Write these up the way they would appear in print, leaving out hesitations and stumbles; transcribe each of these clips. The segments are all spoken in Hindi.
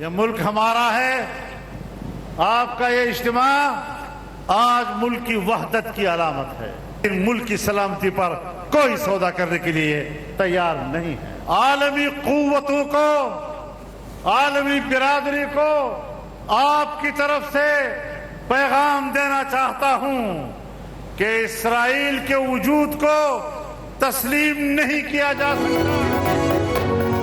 ये मुल्क हमारा है। आपका ये इज्तिमा आज मुल्क की वहदत की अलामत है। इन मुल्क की सलामती पर कोई सौदा करने के लिए तैयार नहीं है। आलमी कुव्वतों को, आलमी बिरादरी को आपकी तरफ से पैगाम देना चाहता हूं कि इस्राइल के वजूद को तस्लीम नहीं किया जा सकता।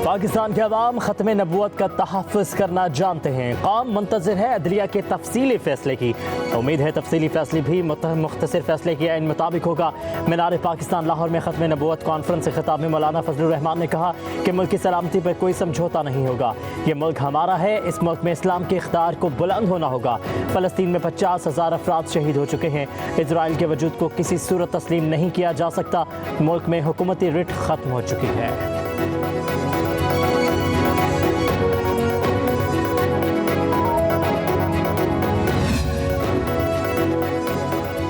पाकिस्तान के अवाम ख़त्म नबूवत का तहफ़्फ़ुज़ करना जानते हैं। कौम मुंतज़िर है अदलिया के तफसीली फ़ैसले की। उम्मीद है तफसीली फ़ैसले भी मुख्तसर फ़ैसले के इन मुताबिक होगा। मीनार पाकिस्तान लाहौर में ख़त्म नबूवत कॉन्फ्रेंस से खिताब में मौलाना फजलुर रहमान ने कहा कि मुल्क की सलामती पर कोई समझौता नहीं होगा। ये मुल्क हमारा है। इस मुल्क में इस्लाम के इख्तियार को बुलंद होना होगा। फ़लस्तीन में 50,000 अफराद शहीद हो चुके हैं। इजराइल के वजूद को किसी सूरत तस्लीम नहीं किया जा सकता। मुल्क में हुकूमती रिट ख़त्म हो चुकी है।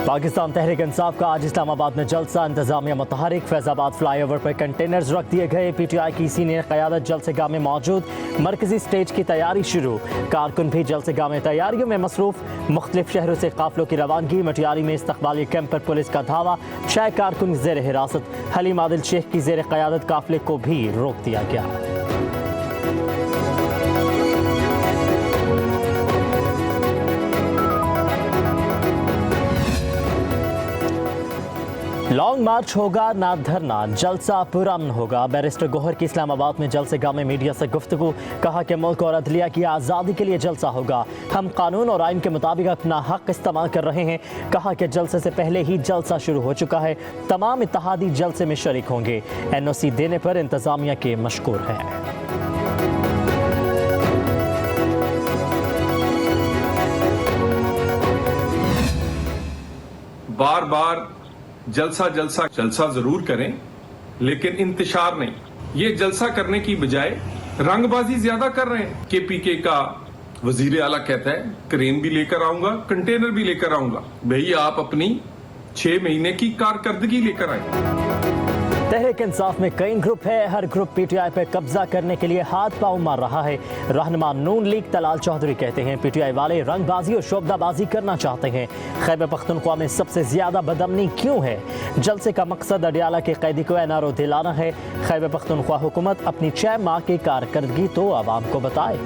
पाकिस्तान तहरीक इंसाफ का आज इस्लामाबाद में जलसा। इंतजामिया मुतहरिक। फैजाबाद फ्लाईओवर पर कंटेनर्स रख दिए गए। PTI की सीनियर क़यादत जलसेगाह में मौजूद। मरकजी स्टेज की तैयारी शुरू। कारकुन भी जलसेगाह में तैयारियों में मसरूफ। मुख्तलिफ शहरों से काफिलों की रवानगी। मटियारी में इस्तकबाली कैंप पर पुलिस का धावा। 6 कारकुन जेर हिरासत। हलीम आदिल शेख की जेर क़यादत काफिले को भी रोक दिया गया। लॉन्ग मार्च होगा ना धरना, जलसा पुरअमन होगा। बैरिस्टर गोहर की इस्लामाबाद में जलसेगाह में मीडिया से गुफ्तगू। कहा कि मुल्क और अदलिया की आज़ादी के लिए जलसा होगा। हम कानून और आइन के मुताबिक अपना हक इस्तेमाल कर रहे हैं। कहा कि जलसे से पहले ही जलसा शुरू हो चुका है। तमाम इत्तेहादी जलसे में शरीक होंगे। NOC देने पर इंतजामिया के मशकूर हैं। बार बार जलसा जलसा जलसा जरूर करें, लेकिन इंतशार नहीं। ये जलसा करने की बजाय रंगबाजी ज्यादा कर रहे हैं। KPK का वजीर आला कहता है क्रेन भी लेकर आऊंगा, कंटेनर भी लेकर आऊंगा। भाई आप अपनी 6 महीने की कारकर्दगी लेकर आए। तहरीक इंसाफ में कई ग्रुप है। हर ग्रुप PTI पर कब्जा करने के लिए हाथ पांव मार रहा है। रहनुमा नून लीग तलाल चौधरी कहते हैं PTI वाले रंगबाजी और शोबदाबाजी करना चाहते हैं। खैबर पख्तूनख्वा में सबसे ज्यादा बदअमनी क्यों है? जलसे का मकसद अडियाला के कैदी को NRO दिलाना है। खैबर पख्तूनख्वा हुकूमत अपनी 6 माह की कारकर्दगी तो आवाम को बताए।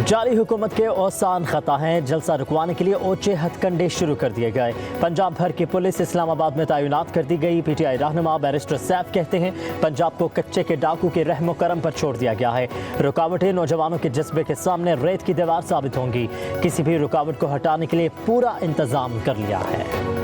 जारी हुकूमत के औसान खता हैं। जलसा रुकवाने के लिए ओछे हथकंडे शुरू कर दिए गए। पंजाब भर की पुलिस इस्लामाबाद में तैनात कर दी गई। PTI रहनुमा बैरिस्टर सैफ कहते हैं पंजाब को कच्चे के डाकू के रहमो करम पर छोड़ दिया गया है। रुकावटें नौजवानों के जज्बे के सामने रेत की दीवार साबित होंगी। किसी भी रुकावट को हटाने के लिए पूरा इंतजाम कर लिया है।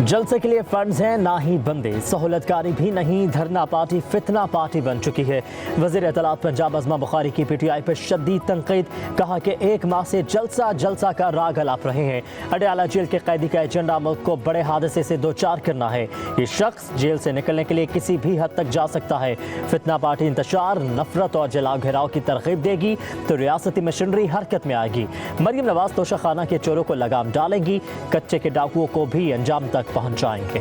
जलसे के लिए फंड्स हैं ना ही बंदे, सहूलतकारी भी नहीं। धरना पार्टी फितना पार्टी बन चुकी है। वज़ीर इत्तलात पंजाब अज़मा बुखारी की PTI पर शदीद तनकीद। कहा कि 1 माह से जलसा जलसा का राग अलाप रहे हैं। अडियाला जेल के कैदी का एजेंडा मुल्क को बड़े हादसे से दो चार करना है। ये शख्स जेल से निकलने के लिए किसी भी हद तक जा सकता है। फितना पार्टी इंतशार, नफरत और जलाओ घेराव की तरगीब देगी तो रियासती मशीनरी हरकत में आएगी। मरियम नवाज तोशाखाना के चोरों को लगाम डालेंगी। कच्चे के डाकुओं को भी अंजाम तक पहुंचाएंगे।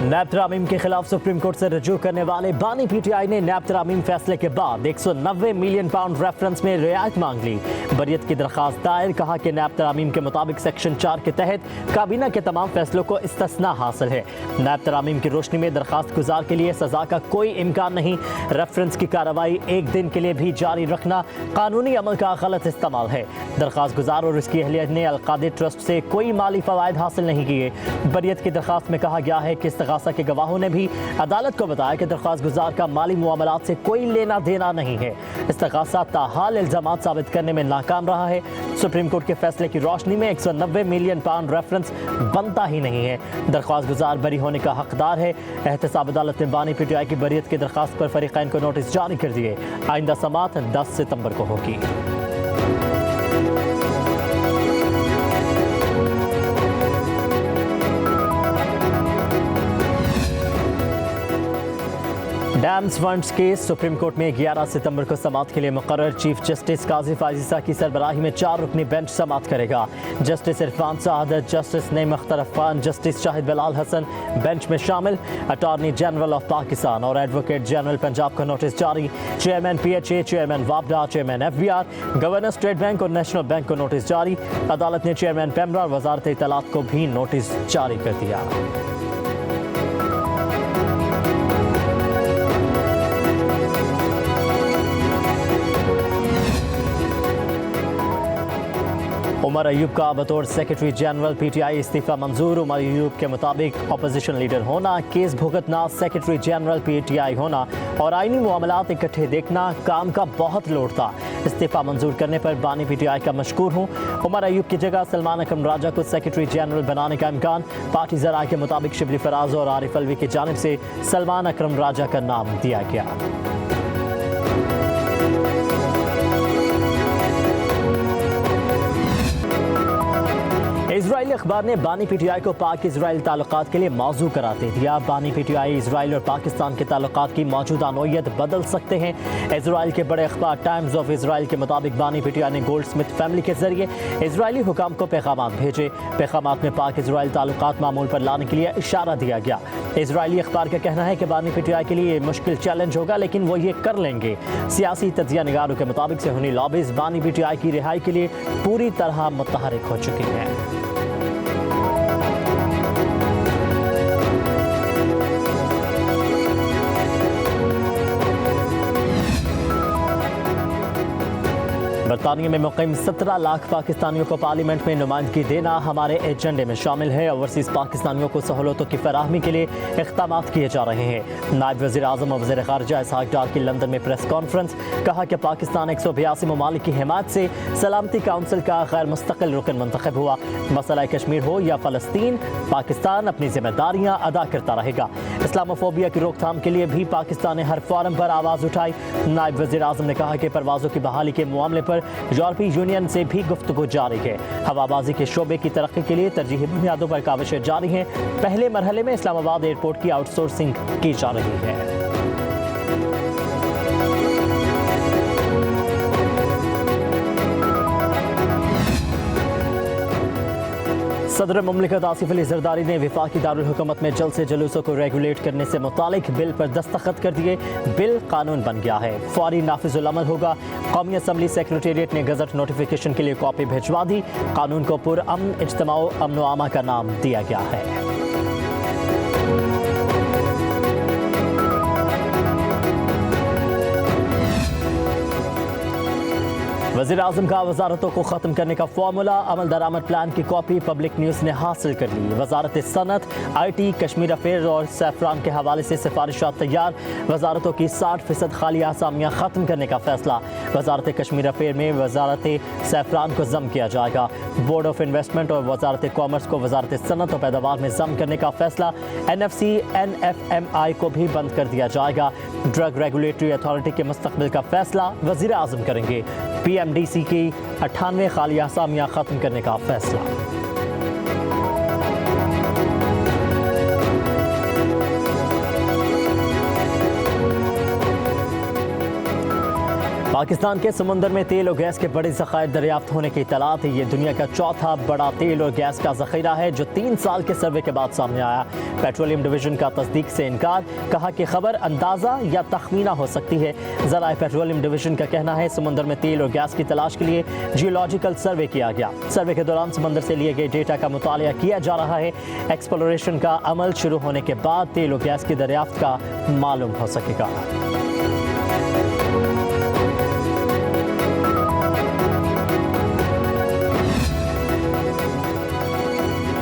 नैब तरामीम के खिलाफ सुप्रीम कोर्ट से रजू करने वाले बानी PTI ने नैब तरामीम फैसले के बाद 190 मिलियन पाउंड रेफरेंस में रियायत मांग ली। बरियत की दरखास्त दायर। कहा कि नैब तरामीम के मुताबिक सेक्शन 4 के तहत काबीना के तमाम फैसलों को इस्तिस्ना हासिल है। नैब तरामीम की रोशनी में दरखास्त गुजार के लिए सजा का कोई इम्कान नहीं। रेफरेंस की कार्रवाई 1 दिन के लिए भी जारी रखना कानूनी अमल का गलत इस्तेमाल है। दरखास्त गुजार और उसकी अहलियत ने अल-कादिर ट्रस्ट से कोई माली फवायद हासिल नहीं किए। बरियत की दरखास्त में कहा गया है कि इस्तगासा के गवाहों ने भी अदालत को बताया कि दरखास्त गुजार का माली मुआमलात से कोई लेना देना नहीं है। इस्तगासा ताहाल इल्जामात साबित करने में नाकाम रहा है। सुप्रीम कोर्ट के फैसले की रोशनी में 190 मिलियन पाउंड रेफरेंस बनता ही नहीं है। दरखास्त गुजार बरी होने का हकदार है। एहतसाब अदालत ने बानी PTI की बरियत की दरखास्त पर फरीकैन को नोटिस जारी कर दिए। आइंदा समाअत 10 सितंबर को होगी। Dams funds case supreme court में 11 सितंबर को समाअत के लिए मुकर्रर। चीफ जस्टिस काजी फाजिसा की सरबराही में 4 रुकनी बेंच समाअत करेगा। Justice Irfan Saadat, justice Naeem Akhtar Khan, justice Shahid Bilal Hasan bench में शामिल। अटॉर्नी जनरल ऑफ पाकिस्तान और एडवोकेट जनरल पंजाब को नोटिस जारी। चेयरमैन PHA, चेयरमैन वापडा, chairman FBR, governor state bank और नेशनल बैंक को नोटिस जारी। अदालत ने चेयरमैन पेमरा और वजारत इत्तलात को भी नोटिस जारी कर दिया। उमर अयूब का बतौर सेक्रेटरी जनरल PTI इस्तीफा मंजूर। उमर अयूब के मुताबिक अपोजिशन लीडर होना, केस भुगतना, सेक्रेटरी जनरल PTI होना और आईनी मामलात इकट्ठे देखना काम का बहुत लोड था। इस्तीफा मंजूर करने पर बानी PTI का मशकूर हूँ। उमर अयूब की जगह सलमान अकरम राजा को सेक्रेटरी जनरल बनाने का इम्कान। पार्टी ज़राए के मुताबिक शिबली फराज और आरिफ अलवी की जानिब से सलमान अकरम राजा का नाम दिया गया। इजरायली अखबार ने बानी PTI को पाक इजराइल ताल्लुकात के लिए मौजू करार दे दिया। बानी PTI इजराइल और पाकिस्तान के ताल्लुकात की मौजूदा नोयत बदल सकते हैं। इजराइल के बड़े अखबार टाइम्स ऑफ इजराइल के मुताबिक बानी PTI ने गोल्ड स्मिथ फैमिली के जरिए इजरायली हुकाम को पैगाम भेजे। पैगाम में पाक इजराइल ताल्लुकात मामूल पर लाने के लिए इशारा दिया गया। इजरायली अखबार का कहना है कि बानी PTI के लिए मुश्किल चैलेंज होगा, लेकिन वो ये कर लेंगे। सियासी तज्जिया निगारों के मुताबिक सेहूनी लॉबीज बानी PTI की रिहाई के लिए पूरी तरह मुतहरिक हो चुकी हैं। बरतानिया में मुक़ीम 17 लाख पाकिस्तानियों को पार्लियामेंट में नुमाइंदगी देना हमारे एजेंडे में शामिल है। ओवरसीज़ पाकिस्तानियों को सहूलतों की फराहमी के लिए इक़दाम किए जा रहे हैं। नायब वज़ीर आज़म और वज़ीर ख़ारिजा इसहाक़ डार की लंदन में प्रेस कॉन्फ्रेंस। कहा कि पाकिस्तान 182 ममालिक की हिमायत से सलामती काउंसिल का गैर मुस्तक़िल रुकन मुंतखब हुआ। मसला कश्मीर हो या फ़लस्तीन, पाकिस्तान अपनी जिम्मेदारियाँ अदा करता रहेगा। इस्लामोफोबिया की रोकथाम के लिए भी पाकिस्तान ने हर फोरम पर आवाज़ उठाई। नायब वज़ीर आज़म ने कहा कि परवाज़ों की बहाली के मामले पर यूरोपीय यूनियन से भी गुफ्तगू जारी है। हवाबाजी के शोबे की तरक्की के लिए तरजीही बुनियादों पर काविशें जारी हैं। पहले मरहले में इस्लामाबाद एयरपोर्ट की आउटसोर्सिंग की जा रही है। सदर मुमलिकत आसिफ अली जरदारी ने वफाकी दारुल हुकूमत में जल्द से जुलूसों को रेगुलेट करने से मुतालिक बिल पर दस्तखत कर दिए। बिल कानून बन गया है, फौरी नाफिजुल अमल होगा। कौमी असम्बली सेक्रेटेरिएट ने गजट नोटिफिकेशन के लिए कॉपी भिजवा दी। कानून को पुरअमन इज्तिमा अमन आमा का नाम दिया गया है। वज़ीर आज़म का वजारतों को ख़त्म करने का फार्मूला, अमल दरामद प्लान की कॉपी पब्लिक न्यूज़ ने हासिल कर ली। वजारत सनत, IT, कश्मीर अफेयर और सैफरान के हवाले से सिफारिशात तैयार। वजारतों की 60% खाली आसामियाँ ख़त्म करने का फैसला। वजारत कश्मीर अफेयर में वजारत सैफरान को जम किया जाएगा। बोर्ड ऑफ इन्वेस्टमेंट और वजारत कॉमर्स को वजारत सनत और पैदावार में जम करने का फैसला। NFC, NFMI को भी बंद कर दिया जाएगा। ड्रग रेगुलेटरी अथॉरिटी के मुस्तकबिल का फैसला वज़ीर आज़म करेंगे। PMDC की 98 खाली आसामियाँ ख़त्म करने का फैसला। पाकिस्तान के समुंदर में तेल और गैस के बड़े ज़खायर दरियाफ्त होने की इत्तलात है। ये दुनिया का चौथा बड़ा तेल और गैस का ज़ख़ीरा है जो 3 साल के सर्वे के बाद सामने आया। पेट्रोलियम डिवीज़न का तस्दीक से इनकार, कहा कि खबर अंदाज़ा या तखमीना हो सकती है। ज़राए पेट्रोलियम डिवीज़न का कहना है समुंदर में तेल और गैस की तलाश के लिए जियोलॉजिकल सर्वे किया गया। सर्वे के दौरान समंदर से लिए गए डेटा का मुतालिया किया जा रहा है। एक्सप्लोरेशन का अमल शुरू होने के बाद तेल और गैस की दरियाफ्त का मालूम हो सकेगा।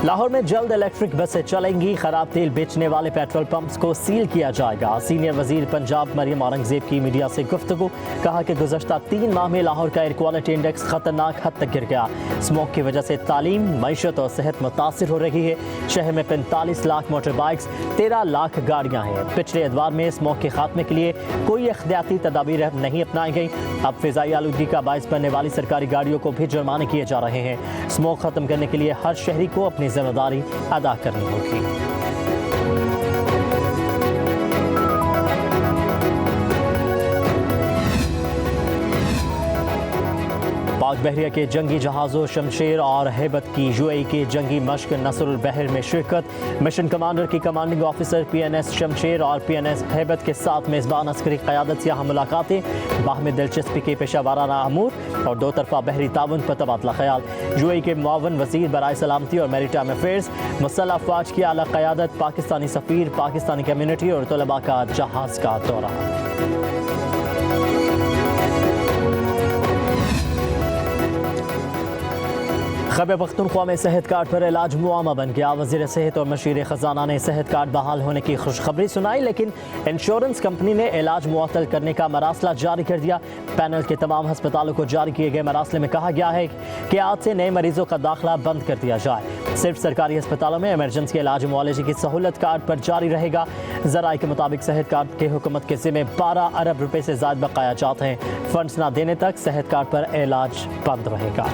लाहौर में जल्द इलेक्ट्रिक बसें चलेंगी। खराब तेल बेचने वाले पेट्रोल पंप्स को सील किया जाएगा। सीनियर वजीर पंजाब मरियम औरंगजेब की मीडिया से गुफ्तगू, कहा कि गुज़श्ता 3 माह में लाहौर का एयर क्वालिटी इंडेक्स खतरनाक हद तक गिर गया। स्मोक की वजह से तालीम, मईशत और सेहत मुतासिर हो रही है। शहर में 45 लाख मोटर बाइक्स, 13 लाख गाड़ियाँ हैं। पिछले एतवार में स्मोक के खात्मे के लिए कोई एहतियाती तदाबीर नहीं अपनाई गई। अब फ़िज़ाई आलूदगी का बायस बनने वाली सरकारी गाड़ियों को भी जुर्माने किए जा रहे हैं। स्मोक खत्म करने के लिए हर शहरी को अपनी जिम्मेदारी अदा करनी होगी। पाक बहरिया के जंगी जहाज़ों शमशेर और हेबत की यूएई के जंगी मश्क नसरुल बहर में शिरकत। मिशन कमांडर की कमांडिंग ऑफिसर PNS शमशेर और PNS हेबत के साथ मेज़बान अस्करी क़यादत से अहम मुलाकातें, बाहमी दिलचस्पी के पेशा वाराना अमूर और दो तरफा बहरी ताउन पर तबादला ख्याल। यूएई के मुआवन वज़ीर बराए सलामती और मैरीटाइम अफेयर्स, मुसल्लह अफ़वाज की आला क़यादत, पाकिस्तानी सफ़ीर, पाकिस्तानी कम्यूनिटी और तलबा का जहाज़ का दौरा। खैबर पख्तूनख्वा में सेहत कार्ड पर इलाज मुआमा बन गया। वज़ीर सेहत और मशीर ख़जाना ने सेहत कार्ड बहाल होने की खुशखबरी सुनाई, लेकिन इंश्योरेंस कंपनी ने इलाज मुअत्तल करने का मरासला जारी कर दिया। पैनल के तमाम हस्पतालों को जारी किए गए मरासले में कहा गया है कि आज से नए मरीजों का दाखिला बंद कर दिया जाए। सिर्फ सरकारी अस्पतालों में इमरजेंसी इलाज मुआलजे की सहूलत कार्ड पर जारी रहेगा। ज़राए के मुताबिक सेहत कार्ड के हुकूमत के ज़िम्मे 12 अरब रुपए से ज़ायद बकाया जात हैं। फंड्स ना देने तक सेहत कार्ड पर इलाज बंद रहेगा।